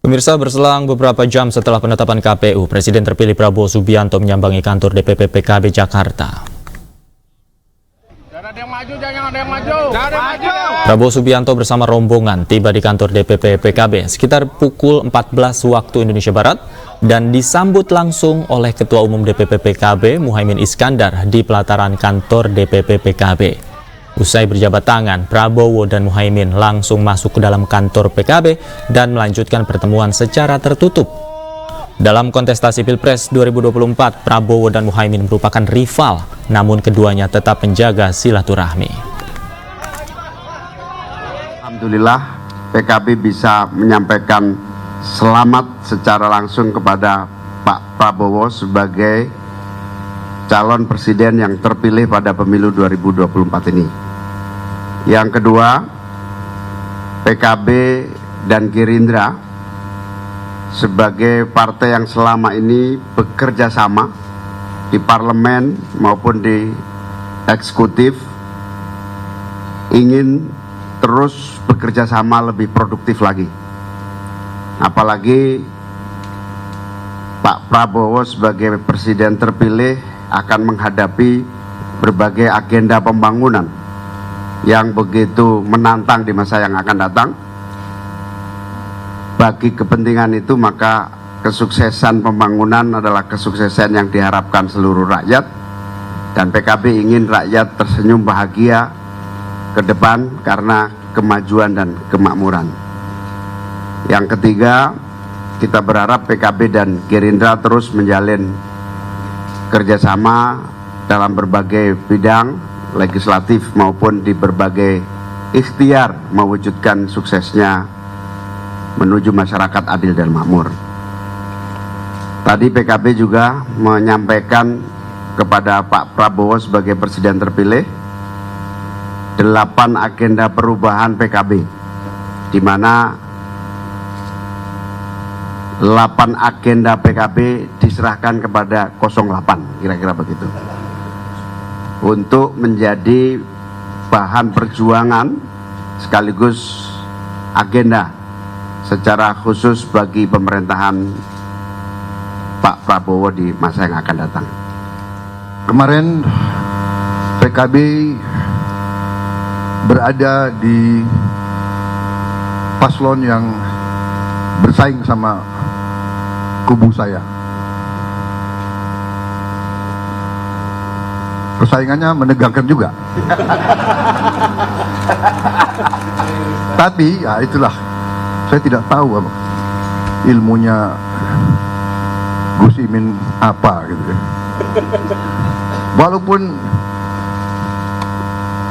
Pemirsa, berselang beberapa jam setelah penetapan KPU, Presiden terpilih Prabowo Subianto menyambangi kantor DPP PKB Jakarta. Prabowo Subianto bersama rombongan tiba di kantor DPP PKB sekitar pukul 14 waktu Indonesia Barat dan disambut langsung oleh Ketua Umum DPP PKB Muhaimin Iskandar di pelataran kantor DPP PKB. Usai berjabat tangan, Prabowo dan Muhaimin langsung masuk ke dalam kantor PKB dan melanjutkan pertemuan secara tertutup. Dalam kontestasi Pilpres 2024, Prabowo dan Muhaimin merupakan rival, namun keduanya tetap menjaga silaturahmi. Alhamdulillah, PKB bisa menyampaikan selamat secara langsung kepada Pak Prabowo sebagai calon presiden yang terpilih pada pemilu 2024 ini. Yang kedua, PKB dan Gerindra sebagai partai yang selama ini bekerja sama di parlemen maupun di eksekutif ingin terus bekerja sama lebih produktif lagi. Apalagi Pak Prabowo sebagai presiden terpilih akan menghadapi berbagai agenda pembangunan yang begitu menantang di masa yang akan datang. Bagi kepentingan itu, maka kesuksesan pembangunan adalah kesuksesan yang diharapkan seluruh rakyat, dan PKB ingin rakyat tersenyum bahagia ke depan karena kemajuan dan kemakmuran. Yang ketiga, kita berharap PKB dan Gerindra terus menjalin kerjasama dalam berbagai bidang legislatif maupun di berbagai ikhtiar mewujudkan suksesnya menuju masyarakat adil dan makmur. Tadi PKB juga menyampaikan kepada Pak Prabowo sebagai presiden terpilih 8 agenda perubahan PKB, di mana 8 agenda PKB diserahkan kepada 08, kira-kira begitu, untuk menjadi bahan perjuangan sekaligus agenda secara khusus bagi pemerintahan Pak Prabowo di masa yang akan datang. Kemarin PKB berada di paslon yang bersaing sama kubu saya. Persaingannya menegangkan juga. Tapi ya itulah, saya tidak tahu apa ilmunya Gus Imin apa gitu. Walaupun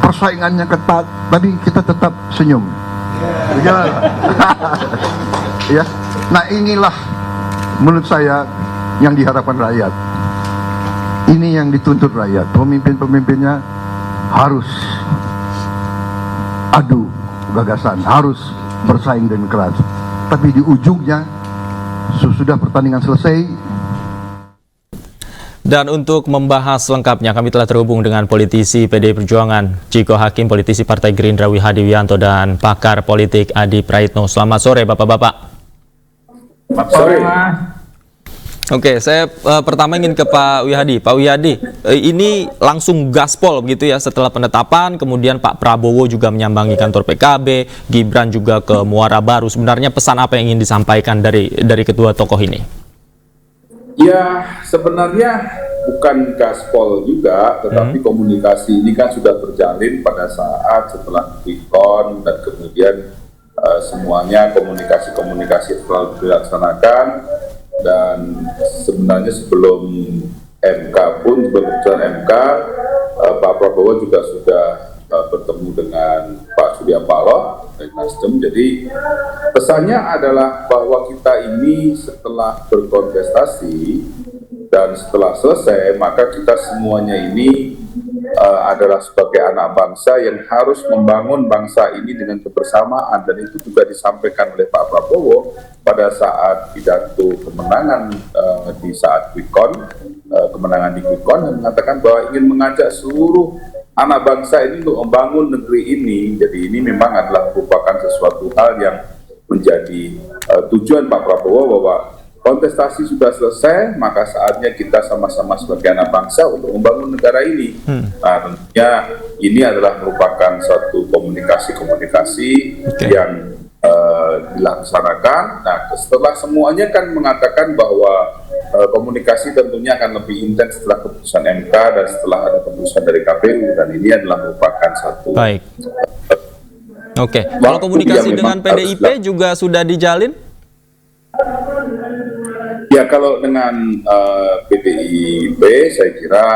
persaingannya ketat, tapi kita tetap senyum. Ya. Ya. Nah, inilah menurut saya yang diharapkan rakyat. Ini yang dituntut rakyat. Pemimpin-pemimpinnya harus adu gagasan, harus bersaing dan keras. Tapi di ujungnya sudah pertandingan selesai. Dan untuk membahas lengkapnya, kami telah terhubung dengan politisi PDI Perjuangan Ciko Hakim, politisi Partai Gerindra Wihadi Wianto, dan pakar politik Adi Praitno. Selamat sore Bapak-Bapak. Selamat sore, Mas. Oke, saya pertama ingin ke Pak Wihadi. Pak Wihadi, ini langsung gaspol begitu ya setelah penetapan, kemudian Pak Prabowo juga menyambangi kantor PKB, Gibran juga ke Muara Baru. Sebenarnya pesan apa yang ingin disampaikan dari kedua tokoh ini? Ya, sebenarnya bukan gaspol juga, tetapi komunikasi ini kan sudah terjalin pada saat setelah quick-count dan kemudian semuanya komunikasi telah dilaksanakan. Dan sebenarnya sebelum MK pun, sebelum putusan MK, Pak Prabowo juga sudah bertemu dengan Pak Surya Paloh dari Nasdem. Jadi pesannya adalah bahwa kita ini setelah berkontestasi dan setelah selesai, maka kita semuanya ini adalah sebagai anak bangsa yang harus membangun bangsa ini dengan kebersamaan, dan itu juga disampaikan oleh Pak Prabowo pada saat pidato kemenangan di saat quick-count, kemenangan di quick-count, yang mengatakan bahwa ingin mengajak seluruh anak bangsa ini untuk membangun negeri ini. Jadi ini memang adalah merupakan sesuatu hal yang menjadi tujuan Pak Prabowo bahwa kontestasi sudah selesai, maka saatnya kita sama-sama sebagai anak bangsa untuk membangun negara ini. Nah, tentunya ini adalah merupakan satu komunikasi-komunikasi yang dilaksanakan. Nah, setelah semuanya kan mengatakan bahwa komunikasi tentunya akan lebih intens setelah keputusan MK dan setelah ada keputusan dari KPU, dan ini adalah merupakan satu. Baik. Oke. Kalau komunikasi dengan PDIP juga sudah dijalin? Ya, kalau dengan PDIP saya kira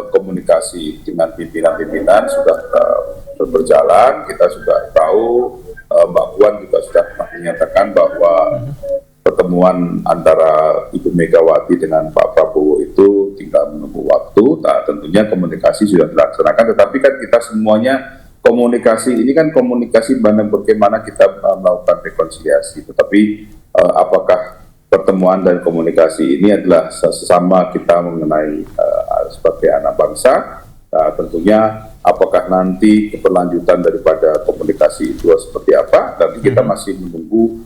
komunikasi dengan pimpinan-pimpinan sudah berjalan. Kita sudah tahu, Mbak Puan juga sudah menyatakan bahwa pertemuan antara Ibu Megawati dengan Pak Prabowo itu tinggal menunggu waktu. Nah, tentunya komunikasi sudah dilaksanakan, tetapi kan kita semuanya komunikasi ini kan komunikasi bagaimana kita melakukan rekonsiliasi. Tetapi apakah pertemuan dan komunikasi ini adalah sesama kita mengenai sebagai anak bangsa? Tentunya apakah nanti keberlanjutan daripada komunikasi itu seperti apa? Nanti kita masih menunggu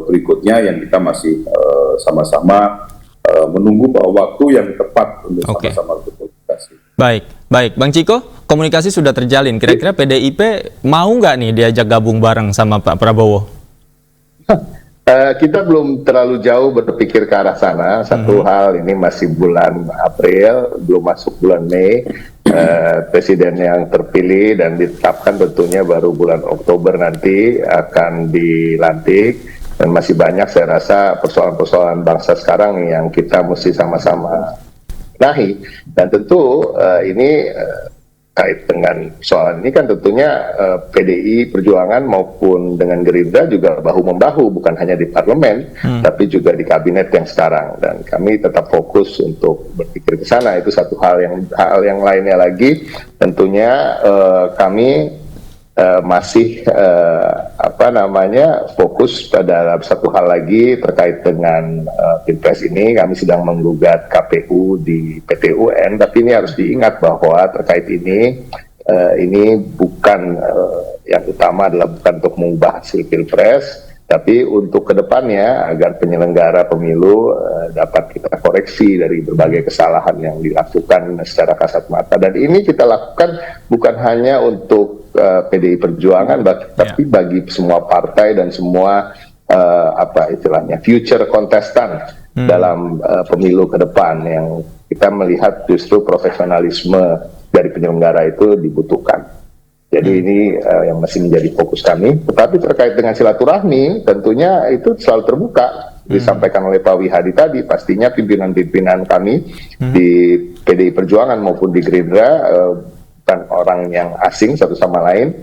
berikutnya, yang kita masih sama-sama menunggu bahwa waktu yang tepat untuk sama-sama berkomunikasi. Baik, Bang Ciko, komunikasi sudah terjalin. Kira-kira PDIP mau nggak nih diajak gabung bareng sama Pak Prabowo? Kita belum terlalu jauh berpikir ke arah sana. Satu hal, ini masih bulan April, belum masuk bulan Mei. Presiden yang terpilih dan ditetapkan tentunya baru bulan Oktober nanti akan dilantik, dan masih banyak saya rasa persoalan-persoalan bangsa sekarang yang kita mesti sama-sama benahi. Dan tentu ini kait dengan soal ini kan tentunya PDI Perjuangan maupun dengan Gerindra juga bahu-membahu, bukan hanya di parlemen tapi juga di kabinet yang sekarang, dan kami tetap fokus untuk berpikir ke sana. Itu satu hal. Yang lainnya lagi tentunya kami masih fokus pada satu hal lagi terkait dengan Pilpres ini. Kami sedang menggugat KPU di PT UN, tapi ini harus diingat bahwa terkait ini bukan yang utama adalah bukan untuk mengubah hasil Pilpres, tapi untuk kedepannya agar penyelenggara pemilu dapat kita koreksi dari berbagai kesalahan yang dilakukan secara kasat mata. Dan ini kita lakukan bukan hanya untuk PDI Perjuangan, tapi bagi semua partai dan semua future kontestan dalam pemilu ke depan, yang kita melihat justru profesionalisme dari penyelenggara itu dibutuhkan. Jadi ini yang masih menjadi fokus kami. Tetapi terkait dengan silaturahmi, tentunya itu selalu terbuka. Disampaikan oleh Pak Wihadi tadi, pastinya pimpinan-pimpinan kami di PDI Perjuangan maupun di Gerindra bukan orang yang asing satu sama lain,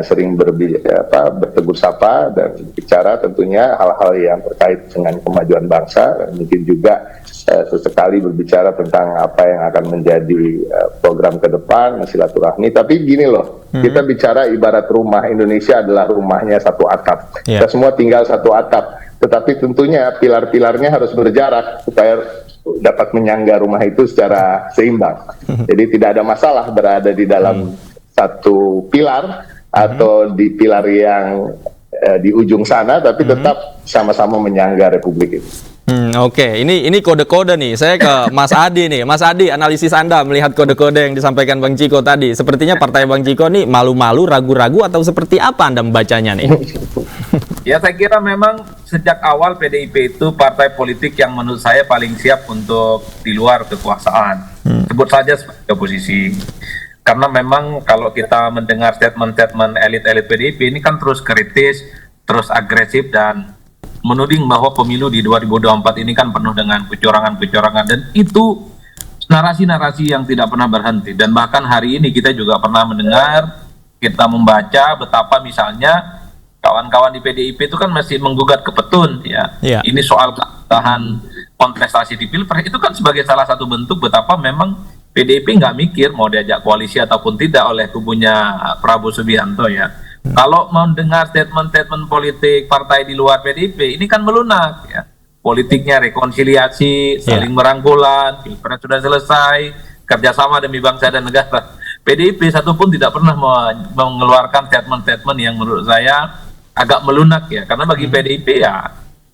sering bertegur sapa dan bicara tentunya hal-hal yang terkait dengan kemajuan bangsa. Mungkin juga sesekali berbicara tentang apa yang akan menjadi program ke depan, silaturahmi. Tapi gini loh, kita bicara ibarat rumah. Indonesia adalah rumahnya satu atap. Kita semua tinggal satu atap, tetapi tentunya pilar-pilarnya harus berjarak supaya dapat menyangga rumah itu secara seimbang. Jadi tidak ada masalah berada di dalam satu pilar atau di pilar yang di ujung sana, tapi tetap sama-sama menyangga Republik itu. Oke. Ini kode-kode nih. Saya ke Mas Adi nih. Mas Adi, analisis Anda melihat kode-kode yang disampaikan Bang Ciko tadi. Sepertinya partai Bang Ciko nih malu-malu, ragu-ragu, atau seperti apa Anda membacanya nih? Ya, saya kira memang sejak awal PDIP itu partai politik yang menurut saya paling siap untuk di luar kekuasaan. Sebut saja sebagai oposisi. Karena memang kalau kita mendengar statement-statement elit-elit PDIP ini kan terus kritis, terus agresif, dan menuding bahwa pemilu di 2024 ini kan penuh dengan kecurangan-kecurangan, dan itu narasi-narasi yang tidak pernah berhenti. Dan bahkan hari ini kita juga pernah mendengar, kita membaca betapa misalnya kawan-kawan di PDIP itu kan masih menggugat ke Petun, ya. Ini soal keabsahan kontestasi di Pilpres, itu kan sebagai salah satu bentuk betapa memang PDIP nggak mikir mau diajak koalisi ataupun tidak oleh kubunya Prabowo Subianto, ya. Kalau mau dengar statement-statement politik partai di luar PDIP, ini kan melunak, ya. Politiknya rekonsiliasi, saling merangkulan, Pilpres sudah selesai, kerjasama demi bangsa dan negara. PDIP satupun tidak pernah mengeluarkan statement-statement yang menurut saya agak melunak ya, karena bagi PDIP ya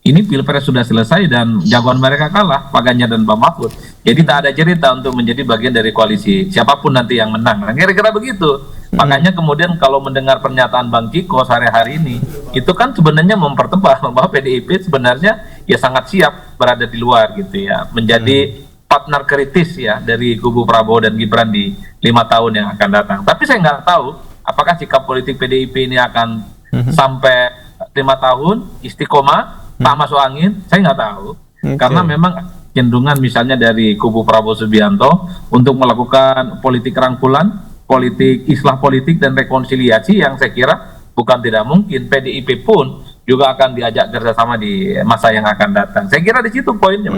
ini pilpres sudah selesai dan jagoan mereka kalah, Pak Ganjar dan Pak Mahfud. Jadi tak ada cerita untuk menjadi bagian dari koalisi siapapun nanti yang menang. Nah, kira-kira begitu. Makanya kemudian kalau mendengar pernyataan Bang Ciko hari ini, itu kan sebenarnya mempertebal bahwa PDIP sebenarnya ya sangat siap berada di luar gitu ya, menjadi partner kritis ya dari kubu Prabowo dan Gibran di 5 tahun yang akan datang. Tapi saya nggak tahu apakah sikap politik PDIP ini akan sampai 5 tahun istiqomah tak masuk angin, saya nggak tahu. Karena memang cenderungan misalnya dari kubu Prabowo Subianto untuk melakukan politik rangkulan, politik islah politik dan rekonsiliasi yang saya kira bukan tidak mungkin PDIP pun juga akan diajak kerjasama di masa yang akan datang. Saya kira di situ poinnya.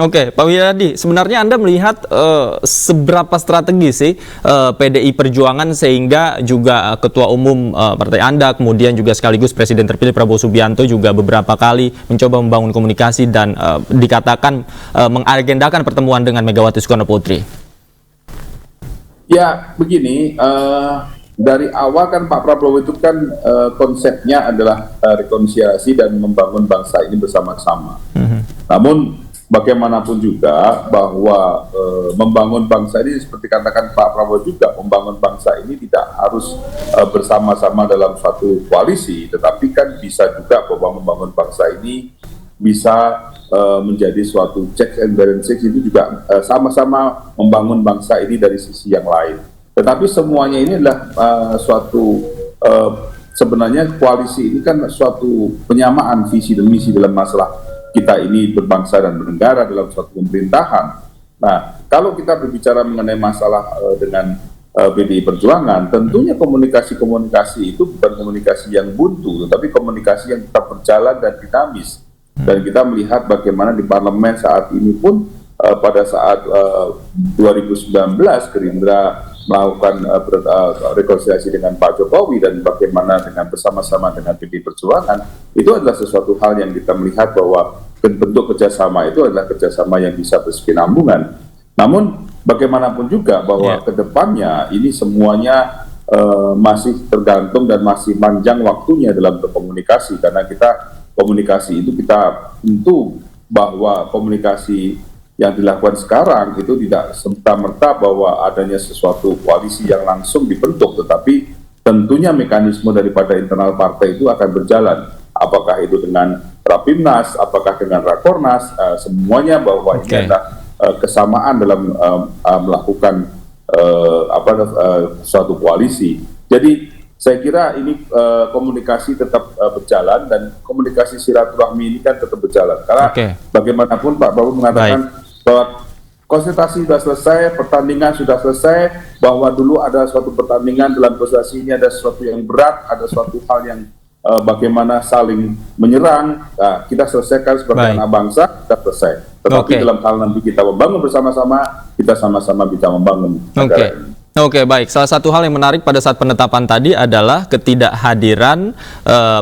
Oke, Pak Wiryadi, sebenarnya Anda melihat seberapa strategi sih PDI Perjuangan sehingga juga Ketua Umum partai Anda, kemudian juga sekaligus Presiden terpilih Prabowo Subianto juga beberapa kali mencoba membangun komunikasi dan dikatakan mengagendakan pertemuan dengan Megawati Soekarno Putri? Ya, begini, dari awal kan Pak Prabowo itu kan konsepnya adalah rekonsiliasi dan membangun bangsa ini bersama-sama. Namun bagaimanapun juga bahwa membangun bangsa ini seperti katakan Pak Prabowo juga, membangun bangsa ini tidak harus bersama-sama dalam satu koalisi, tetapi kan bisa juga bahwa membangun bangsa ini bisa menjadi suatu checks and balances, itu juga sama-sama membangun bangsa ini dari sisi yang lain. Tetapi semuanya ini adalah sebenarnya koalisi ini kan suatu penyamaan visi dan misi dalam masalah kita ini berbangsa dan bernegara dalam suatu pemerintahan. Nah, kalau kita berbicara mengenai masalah dengan PDI Perjuangan, tentunya komunikasi-komunikasi itu bukan komunikasi yang buntu, tetapi komunikasi yang tetap berjalan dan dinamis. Dan kita melihat bagaimana di parlemen saat ini pun pada saat 2019 Gerindra melakukan rekonsiliasi dengan Pak Jokowi dan bagaimana dengan bersama-sama dengan PDI Perjuangan, itu adalah sesuatu hal yang kita melihat bahwa bentuk kerjasama itu adalah kerjasama yang bisa berkesinambungan. Namun bagaimanapun juga bahwa kedepannya ini semuanya masih tergantung dan masih panjang waktunya dalam berkomunikasi, karena komunikasi itu kita tentu bahwa komunikasi yang dilakukan sekarang itu tidak serta-merta bahwa adanya sesuatu koalisi yang langsung dibentuk, tetapi tentunya mekanisme daripada internal partai itu akan berjalan. Apakah itu dengan Rapimnas, apakah dengan Rakornas, semuanya bahwa ini adalah kesamaan dalam melakukan suatu koalisi. Jadi saya kira ini komunikasi tetap berjalan dan komunikasi silaturahmi ini kan tetap berjalan. Karena bagaimanapun Pak Prabowo mengatakan bahwa konsultasi sudah selesai, pertandingan sudah selesai, bahwa dulu ada suatu pertandingan dalam konsultasi ini ada sesuatu yang berat, ada suatu hal yang bagaimana saling menyerang, kita selesaikan sebagai anak bangsa, kita selesai. Tetapi dalam hal nanti kita membangun bersama-sama, kita sama-sama bisa membangun negara ini. Oke, baik. Salah satu hal yang menarik pada saat penetapan tadi adalah ketidakhadiran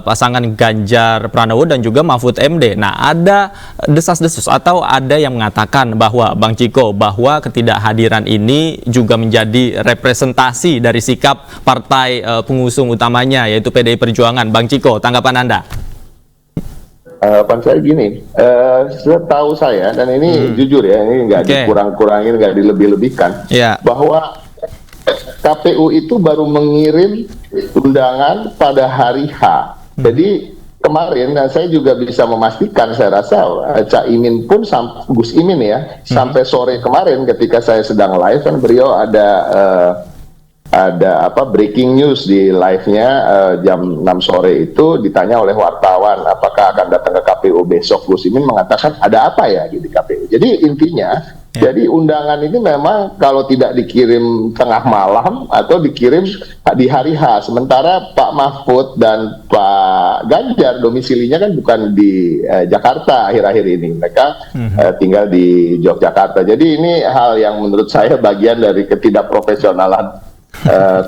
pasangan Ganjar Pranowo dan juga Mahfud MD. Nah, ada desas-desus atau ada yang mengatakan bahwa Bang Ciko, bahwa ketidakhadiran ini juga menjadi representasi dari sikap partai pengusung utamanya, yaitu PDI Perjuangan. Bang Ciko, tanggapan Anda? Saya gini, setahu saya, dan ini jujur ya, ini nggak dikurang-kurangin, nggak dilebih-lebihkan, bahwa KPU itu baru mengirim undangan pada hari H. Jadi kemarin, dan saya juga bisa memastikan, saya rasa Cak Imin pun, Gus Imin ya, sampai sore kemarin ketika saya sedang live, kan beliau ada breaking news di live-nya jam 6 sore itu, ditanya oleh wartawan apakah akan datang ke KPU besok. Gus Imin mengatakan ada apa ya di KPU. Jadi intinya, jadi undangan ini memang kalau tidak dikirim tengah malam atau dikirim di hari H. Sementara Pak Mahfud dan Pak Ganjar domisilinya kan bukan di Jakarta akhir-akhir ini. Mereka tinggal di Yogyakarta. Jadi ini hal yang menurut saya bagian dari ketidakprofesionalan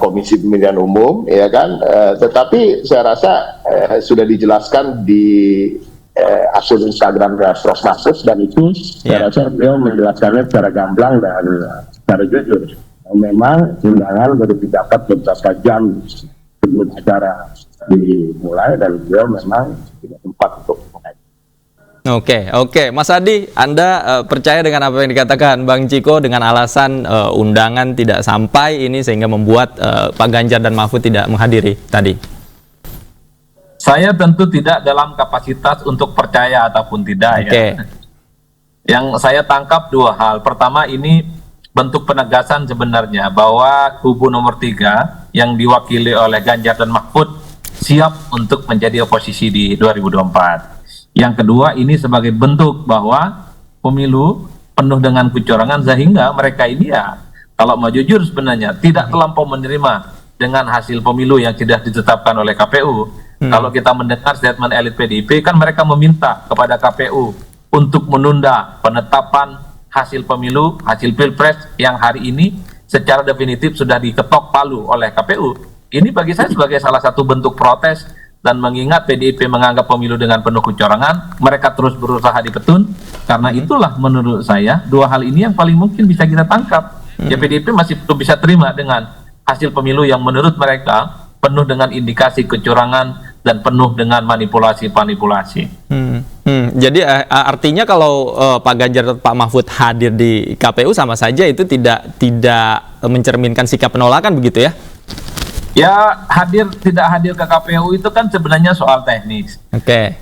Komisi Pemilihan Umum, ya kan. Tetapi saya rasa sudah dijelaskan di akun Instagram Prof. Mahfud, dan itu saya rasa beliau menjelaskannya secara gamblang dan secara jujur. Memang undangan baru didapat beberapa jam acara dimulai dan beliau memang tidak tempat untuk mengaji. Oke, Mas Adi, Anda percaya dengan apa yang dikatakan Bang Ciko dengan alasan undangan tidak sampai ini sehingga membuat Pak Ganjar dan Mahfud tidak menghadiri tadi? Saya tentu tidak dalam kapasitas untuk percaya ataupun tidak ya. Yang saya tangkap dua hal. Pertama, ini bentuk penegasan sebenarnya bahwa kubu nomor 3 yang diwakili oleh Ganjar dan Mahfud siap untuk menjadi oposisi di 2024. Yang kedua, ini sebagai bentuk bahwa pemilu penuh dengan kecurangan sehingga mereka ini ya, kalau mau jujur sebenarnya tidak terlampau menerima dengan hasil pemilu yang sudah ditetapkan oleh KPU. Kalau kita mendengar statement elit PDIP, kan mereka meminta kepada KPU untuk menunda penetapan hasil pemilu, hasil pilpres yang hari ini secara definitif sudah diketok palu oleh KPU. Ini bagi saya sebagai salah satu bentuk protes, dan mengingat PDIP menganggap pemilu dengan penuh kecurangan, mereka terus berusaha dipetun. Karena itulah menurut saya dua hal ini yang paling mungkin bisa kita tangkap. Ya, PDIP masih belum bisa terima dengan hasil pemilu yang menurut mereka penuh dengan indikasi kecurangan dan penuh dengan manipulasi-manipulasi. Jadi artinya kalau Pak Ganjar atau Pak Mahfud hadir di KPU sama saja itu tidak mencerminkan sikap penolakan begitu ya? Ya, tidak hadir ke KPU itu kan sebenarnya soal teknis.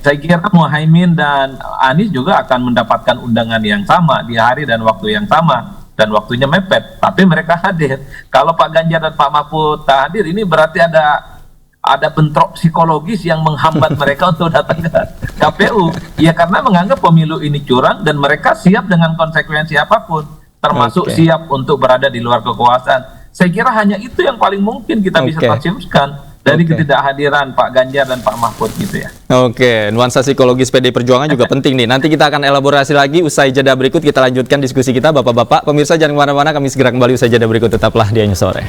Saya kira Muhaimin dan Anies juga akan mendapatkan undangan yang sama di hari dan waktu yang sama, dan waktunya mepet, tapi mereka hadir. Kalau Pak Ganjar dan Pak Mahfud tak hadir, ini berarti ada bentrok psikologis yang menghambat mereka untuk datang ke KPU. Ya, karena menganggap pemilu ini curang dan mereka siap dengan konsekuensi apapun, termasuk siap untuk berada di luar kekuasaan. Saya kira hanya itu yang paling mungkin kita bisa tafsirkan dari ketidakhadiran Pak Ganjar dan Pak Mahfud gitu ya. Nuansa psikologis PD Perjuangan juga penting nih. Nanti kita akan elaborasi lagi usai jeda berikut, kita lanjutkan diskusi kita Bapak-bapak. Pemirsa jangan kemana-mana, kami segera kembali usai jeda berikut, tetaplah di Anju Sore.